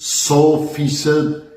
100%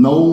9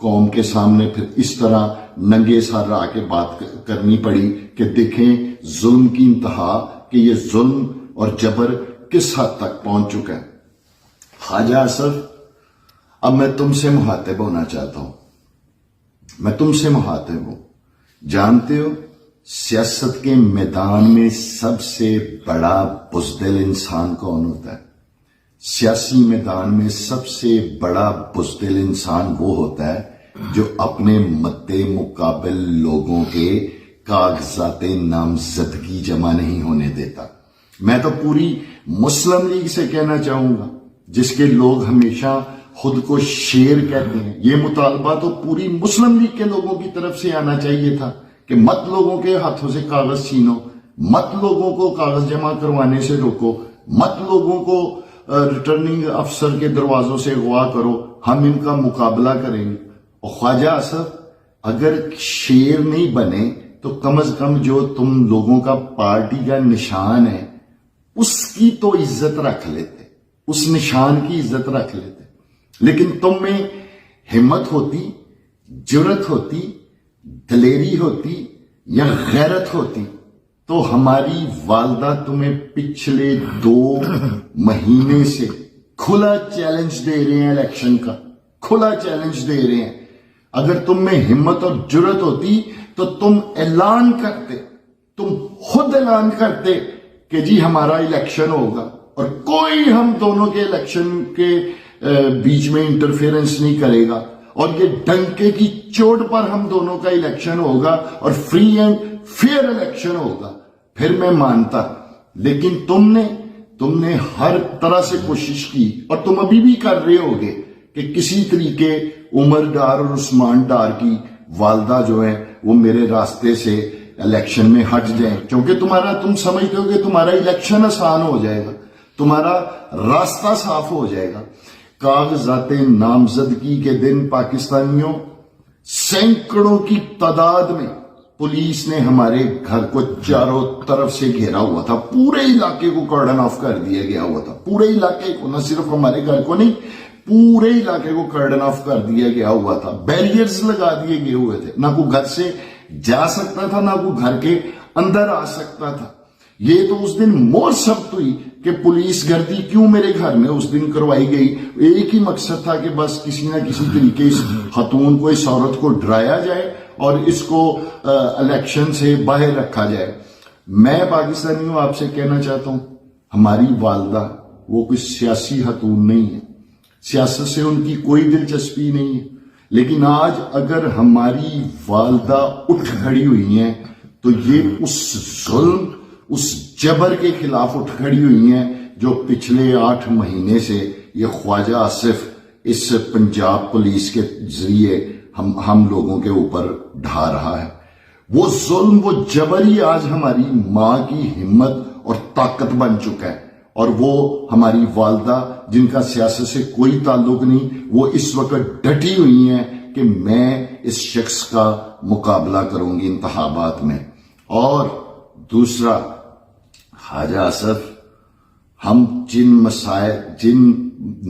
قوم کے سامنے پھر اس طرح ننگے سر آ کے بات کرنی پڑی کہ دیکھیں ظلم کی انتہا کہ یہ ظلم اور جبر کس حد تک پہنچ چکا ہے۔ خواجہ آصف، اب میں تم سے مخاطب ہونا چاہتا ہوں، میں تم سے مخاطب ہوں۔ جانتے ہو سیاست کے میدان میں سب سے بڑا بزدل انسان کون ہوتا ہے؟ سیاسی میدان میں سب سے بڑا بزدل انسان وہ ہوتا ہے جو اپنے مد مقابل لوگوں کے کاغذات نامزدگی جمع نہیں ہونے دیتا۔ میں تو پوری مسلم لیگ سے کہنا چاہوں گا، جس کے لوگ ہمیشہ خود کو شیر کہتے ہیں، یہ مطالبہ تو پوری مسلم لیگ کے لوگوں کی طرف سے آنا چاہیے تھا کہ مت لوگوں کے ہاتھوں سے کاغذ چھینو، مت لوگوں کو کاغذ جمع کروانے سے روکو، مت لوگوں کو ریٹرننگ افسر کے دروازوں سے اغوا کرو، ہم ان کا مقابلہ کریں گے۔ اور خواجہ آصف، اگر شیر نہیں بنے تو کم از کم جو تم لوگوں کا پارٹی کا نشان ہے اس کی تو عزت رکھ لیتے، اس نشان کی عزت رکھ لیتے۔ لیکن تم میں ہمت ہوتی، جرت ہوتی، دلیری ہوتی یا غیرت ہوتی تو ہماری والدہ تمہیں پچھلے 2 مہینے سے کھلا چیلنج دے رہے ہیں، الیکشن کا کھلا چیلنج دے رہے ہیں۔ اگر تم میں ہمت اور جرت ہوتی تو تم اعلان کرتے، تم خود اعلان کرتے کہ جی ہمارا الیکشن ہوگا اور کوئی ہم دونوں کے الیکشن کے بیچ میں انٹرفیئرنس نہیں کرے گا، اور یہ ڈنکے کی چوٹ پر ہم دونوں کا الیکشن ہوگا اور فری اینڈ فیئر الیکشن ہوگا، پھر میں مانتا۔ لیکن تم نے ہر طرح سے کوشش کی، اور تم ابھی بھی کر رہے ہوگے کہ کسی طریقے عمر ڈار اور عثمان ڈار کی والدہ جو ہے وہ میرے راستے سے الیکشن میں ہٹ جائیں، کیونکہ تم سمجھتے ہو کہ تمہارا الیکشن آسان ہو جائے گا، تمہارا راستہ صاف ہو جائے گا۔ کاغذات نامزدگی کے دن پاکستانیوں سینکڑوں کی تعداد میں پولیس نے ہمارے گھر کو چاروں طرف سے گھیرا ہوا تھا، پورے علاقے کو کارڈن آف کر دیا گیا ہوا تھا، پورے علاقے کو، نہ صرف ہمارے گھر کو نہیں، پورے علاقے کو کارڈن آف کر دیا گیا ہوا تھا، بیریئرز لگا دیے گئے ہوئے تھے، نہ کوئی گھر سے جا سکتا تھا نہ کوئی گھر کے اندر آ سکتا تھا۔ یہ تو اس دن مور ثبت ہوئی کہ پولیس گردی کیوں میرے گھر میں اس دن کروائی گئی، ایک ہی مقصد تھا کہ بس کسی نہ کسی طریقے اس خاتون کو، اس عورت کو ڈرایا جائے اور اس کو الیکشن سے باہر رکھا جائے۔ میں پاکستانیوں آپ سے کہنا چاہتا ہوں، ہماری والدہ وہ کوئی سیاسی خاتون نہیں ہے، سیاست سے ان کی کوئی دلچسپی نہیں ہے، لیکن آج اگر ہماری والدہ اٹھ کھڑی ہوئی ہیں تو یہ اس ظلم، اس جبر کے خلاف اٹھ کھڑی ہوئی ہیں جو پچھلے 8 مہینے سے یہ خواجہ آصف اس پنجاب پولیس کے ذریعے ہم لوگوں کے اوپر ڈھا رہا ہے۔ وہ ظلم، وہ جبر ہی آج ہماری ماں کی ہمت اور طاقت بن چکا ہے، اور وہ ہماری والدہ جن کا سیاست سے کوئی تعلق نہیں، وہ اس وقت ڈٹی ہوئی ہیں کہ میں اس شخص کا مقابلہ کروں گی انتخابات میں۔ اور دوسرا، خواجہ آصف، ہم جن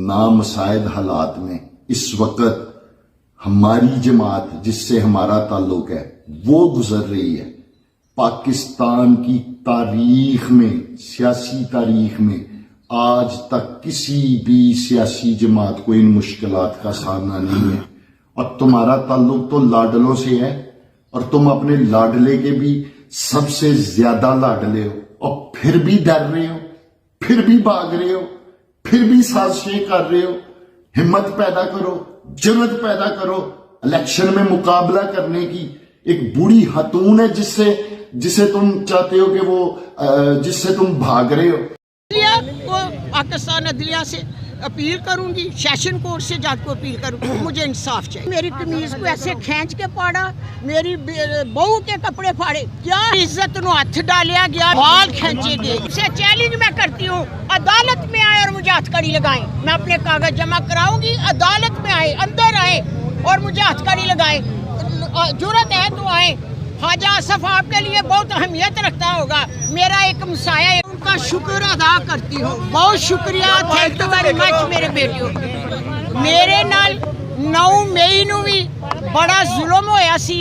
نامساعد حالات میں اس وقت ہماری جماعت جس سے ہمارا تعلق ہے وہ گزر رہی ہے، پاکستان کی تاریخ میں، سیاسی تاریخ میں آج تک کسی بھی سیاسی جماعت کو ان مشکلات کا سامنا نہیں ہے، اور تمہارا تعلق تو لاڈلوں سے ہے، اور تم اپنے لاڈلے کے بھی سب سے زیادہ لاڈلے ہو، اور پھر بھی ڈر رہے ہو، پھر بھی بھاگ رہے ہو، پھر بھی سازشیں کر رہے ہو۔ ہمت پیدا کرو، جرت پیدا کرو، الیکشن میں مقابلہ کرنے کی۔ ایک بوڑھی خاتون ہے جسے تم چاہتے ہو کہ وہ جس سے تم بھاگ رہے ہو۔ پاکستان عدلیہ سے اپیل کروں گی، سیشن کورٹ سے جج کو اپیل کروں گی، مجھے انصاف چاہیے۔ میری قمیض کو ایسے کھینچ کے پاڑا، میری بہو کے کپڑے پھاڑے، کیا عزت نو ہاتھ ڈالیا گیا، بال کھینچے گئے۔ اسے چیلنج میں کرتی ہوں، عدالت میں آئے اور مجھے ہتھ کڑی لگائیں، میں اپنے کاغذ جمع کراؤں گی، عدالت میں آئے، اندر آئے اور مجھے ہتھ کڑی لگائے، جرت ہے تو آئے۔ خواجہ آصف آپ کے لیے بہت اہمیت رکھتا ہوگا، میرا ایک مسایہ ہے، ان کا شکر ادا کرتی ہوں، بہت شکریہ، تھینک یو ویری مچ میرے بیٹیوں۔ میرے نال 9 ਮਈ ਨੂੰ ਵੀ ਬੜਾ ਜ਼ੁਲਮ ਹੋਇਆ ਸੀ।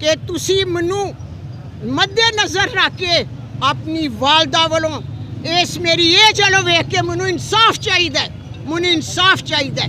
ਕਿ ਤੁਸੀਂ ਮੈਨੂੰ ਮੱਦੇ ਨਜ਼ਰ ਰੱਖ ਕੇ ਆਪਣੀ ਵਾਲਦਾ ਵੱਲੋਂ ਇਸ ਮੇਰੀ ਇਹ ਚਲੋ ਵੇਖ ਕੇ ਮੈਨੂੰ ਇਨਸਾਫ ਚਾਹੀਦਾ ਹੈ, ਮੈਨੂੰ ਇਨਸਾਫ ਚਾਹੀਦਾ ਹੈ,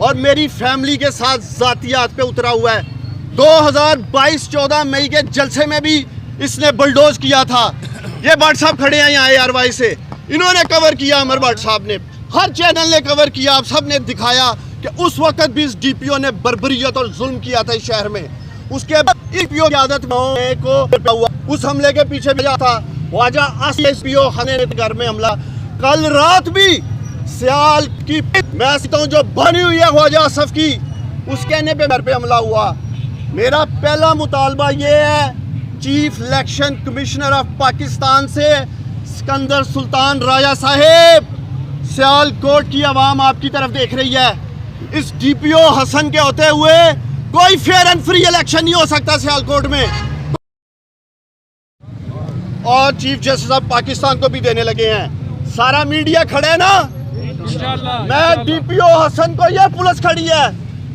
اور میری فیملی کے ساتھ ذاتیات پہ اترا ہوا ہے. 2022-14 مئی کے جلسے میں بھی اس نے بلڈوز کیا تھا. یہ بٹ صاحب کھڑے ہیں یہاں ARY سے, انہوں نے کور کیا, عمر بٹ صاحب نے, ہر چینل نے کور کیا, آپ سب نے دکھایا کہ اس وقت بھی اس DPO نے بربریت اور ظلم کیا تھا اس شہر میں. اس کے بعد DPO کی عادت کو اس حملے کے پیچھے بھیجا تھا خواجہ آصف DPO خانے گھر میں حملہ. کل رات بھی سیال کی میں سکتا ہوں جو بنی ہوئی ہے خواجہ آصف کی, اس کہنے پہ گھر پہ حملہ ہوا. میرا پہلا مطالبہ یہ ہے chief election commissioner of Pakistan سے, سکندر سلطان راجہ صاحب, سیال کوٹ کی عوام آپ کی طرف دیکھ رہی ہے. اس DPO حسن کے ہوتے ہوئے کوئی فیئر اینڈ فری الیکشن نہیں ہو سکتا سیال کوٹ میں. اور چیف جسٹس آف پاکستان کو بھی دینے لگے ہیں. سارا میڈیا کھڑے نا, میں DPO حسن کو, یہ پولیس کھڑی ہے,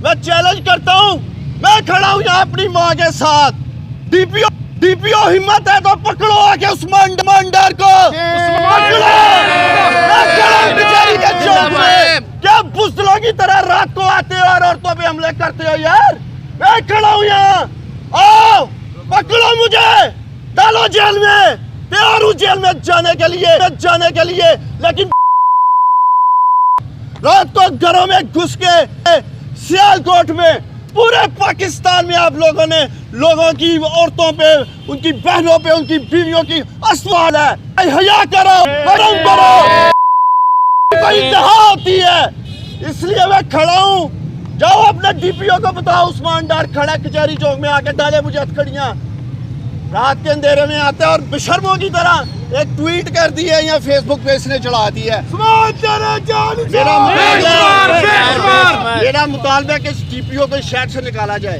میں چیلنج کرتا ہوں, میں کھڑا ہوں یہاں اپنی ماں کے ساتھ. DPO ہمت ہے تو پکڑو آ کے عثمان ڈمانڈر کو, کیا بزدلوں کی طرح رات کو آتے ہو اور عورتوں پہ حملے کرتے ہو یار. میں کھڑا ہوں یہاں, آؤ پکڑو مجھے, ڈالو جیل میں, تیار ہوں جیل میں جانے کے لیے. لیکن رات کو گھروں میں گھس کے سیال کوٹ میں پورے پاکستان میں آپ لوگوں نے لوگوں کی عورتوں پہ, ان کی بہنوں پہ, ان کی بیویوں کی اسوال ہے. حیا کرو, کرم کرو, انتہا ہوتی ہے. اس لیے میں کھڑا ہوں. جاؤ اپنے DPO کو بتاؤ عثمان ڈار کھڑا کچہری چوک میں, آ کے ڈالے مجھے ہتھکڑیاں. رات کے اندھیرے میں آتے اور بشرموں کی طرح ایک ٹویٹ کر دی ہے یا فیس بک پہ اس نے چڑھا دی ہے. میرا مطالبہ ہے کہ اس DPO کو شہر سے نکالا جائے.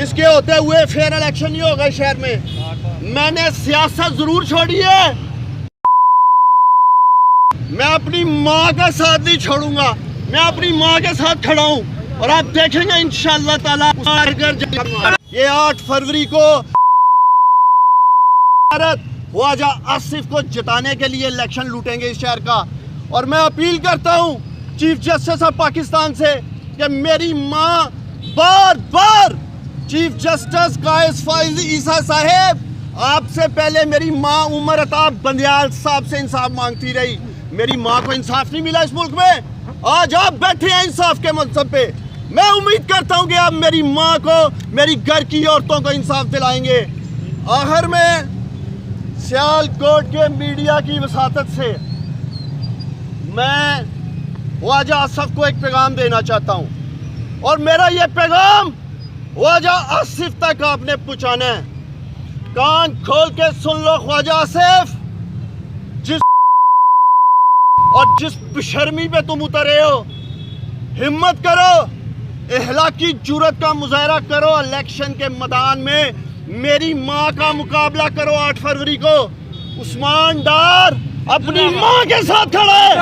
اس کے ہوتے ہوئے فیئر الیکشن نہیں ہوگا شہر میں. میں نے سیاست ضرور چھوڑی ہے, میں اپنی ماں کا ساتھ نہیں چھوڑوں گا. میں اپنی ماں کے ساتھ کھڑا ہوں اور آپ دیکھیں گے انشاءاللہ تعالی. یہ 8 فروری کو خواجہ آصف کو جتانے کے لیے الیکشن لوٹیں گے اس شہر کا. اور میں اپیل کرتا ہوں چیف جسٹس آف پاکستان سے کہ میری ماں بار بار چیف جسٹس قائس فائز عیسیٰ صاحب, آپ سے پہلے میری ماں عمر عطاب بندیال صاحب سے انصاف مانگتی رہی. میری ماں کو انصاف نہیں ملا اس ملک میں. آج آپ بیٹھے ہیں انصاف کے منصب پہ. میں امید کرتا ہوں کہ آپ میری ماں کو, میری گھر کی عورتوں کو انصاف دلائیں گے. آخر میں سیال کوٹ کے میڈیا کی وساطت سے میں خواجہ آصف کو ایک پیغام دینا چاہتا ہوں, اور میرا یہ پیغام خواجہ آصف تک آپ نے پہنچانا ہے. کان کھول کے سن لو خواجہ آصف, جس بشرمی پہ تم اترے ہو, ہمت کرو, اخلاقی جرات کا مظاہرہ کرو, الیکشن کے میدان میں میری ماں کا مقابلہ کرو. 8 فروری کو عثمان ڈار اپنی ماں کے ساتھ کھڑا ہے,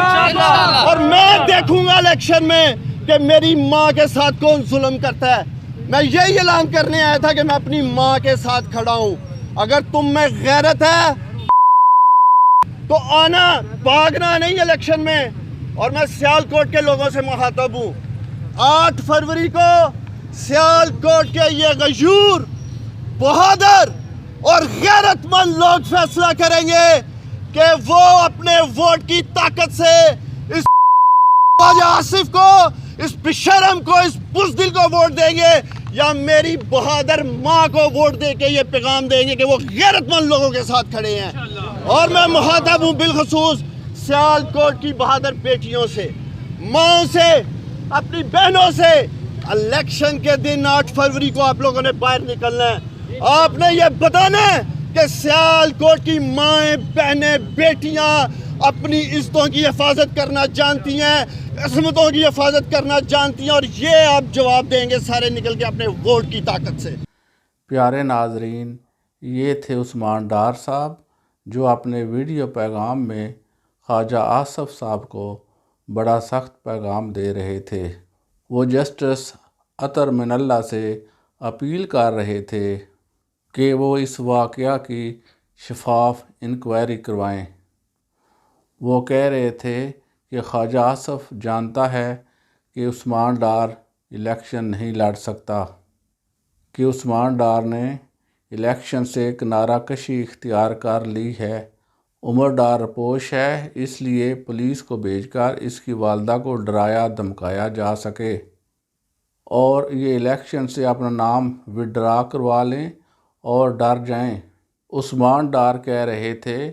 اور میں دیکھوں گا الیکشن میں کہ میری ماں کے ساتھ کون ظلم کرتا ہے. میں یہی اعلان کرنے آیا تھا کہ میں اپنی ماں کے ساتھ کھڑا ہوں. اگر تم میں غیرت ہے تو آنا, بھاگنا نہیں الیکشن میں. اور میں سیال کوٹ کے لوگوں سے مخاطب ہوں. 8 فروری کو سیال کوٹ کے یہ غیور, بہادر اور غیرت مند لوگ فیصلہ کریں گے کہ وہ اپنے ووٹ کی طاقت سے اس خواجہ آصف کو, اس بشرم کو, اس بزدل کو ووٹ دیں گے, یا میری بہادر ماں کو ووٹ دے کے یہ پیغام دیں گے کہ وہ غیرت مند لوگوں کے ساتھ کھڑے ہیں. اور میں مخاطب ہوں بالخصوص سیال کوٹ کی بہادر بیٹیوں سے, ماں سے, اپنی بہنوں سے. الیکشن کے دن 8 فروری کو آپ لوگوں نے باہر نکلنا ہے. آپ نے یہ بتانا ہے کہ سیال کوٹ کی مائیں, بہنیں, بیٹیاں اپنی عزتوں کی حفاظت کرنا جانتی ہیں, عصمتوں کی حفاظت کرنا جانتی ہیں, اور یہ آپ جواب دیں گے سارے نکل کے اپنے ووٹ کی طاقت سے. پیارے ناظرین, یہ تھے عثمان ڈار صاحب جو اپنے ویڈیو پیغام میں خواجہ آصف صاحب کو بڑا سخت پیغام دے رہے تھے. وہ جسٹس عطر من اللہ سے اپیل کر رہے تھے کہ وہ اس واقعہ کی شفاف انکوائری کروائیں. وہ کہہ رہے تھے کہ خواجہ آصف جانتا ہے کہ عثمان ڈار الیکشن نہیں لڑ سکتا، کہ عثمان ڈار نے الیکشن سے کنارہ کشی اختیار کر لی ہے۔ عمر ڈار رپوش ہے، اس لیے پولیس کو بھیج کر اس کی والدہ کو ڈرایا دھمکایا جا سکے اور یہ الیکشن سے اپنا نام وڈرا کروا لیں اور ڈر جائیں۔ عثمان ڈار کہہ رہے تھے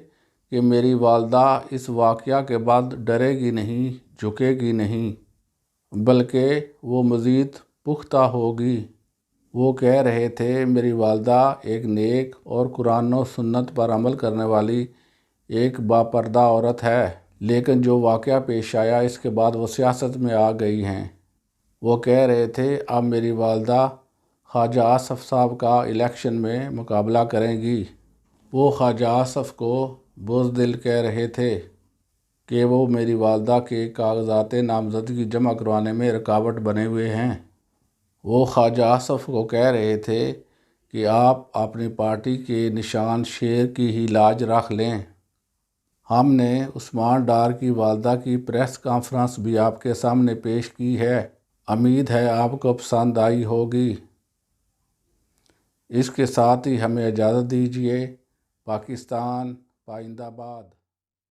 کہ میری والدہ اس واقعہ کے بعد ڈرے گی نہیں، جھکے گی نہیں، بلکہ وہ مزید پختہ ہوگی۔ وہ کہہ رہے تھے میری والدہ ایک نیک اور قرآن و سنت پر عمل کرنے والی ایک باپردہ عورت ہے، لیکن جو واقعہ پیش آیا اس کے بعد وہ سیاست میں آ گئی ہیں۔ وہ کہہ رہے تھے اب میری والدہ خواجہ آصف صاحب کا الیکشن میں مقابلہ کریں گی۔ وہ خواجہ آصف کو بزدل کہہ رہے تھے کہ وہ میری والدہ کے کاغذات نامزدگی جمع کروانے میں رکاوٹ بنے ہوئے ہیں۔ وہ خواجہ آصف کو کہہ رہے تھے کہ آپ اپنی پارٹی کے نشان شیر کی ہی لاج رکھ لیں۔ ہم نے عثمان ڈار کی والدہ کی پریس کانفرنس بھی آپ کے سامنے پیش کی ہے، امید ہے آپ کو پسند آئی ہوگی۔ اس کے ساتھ ہی ہمیں اجازت دیجیے۔ پاکستان پائندہ باد۔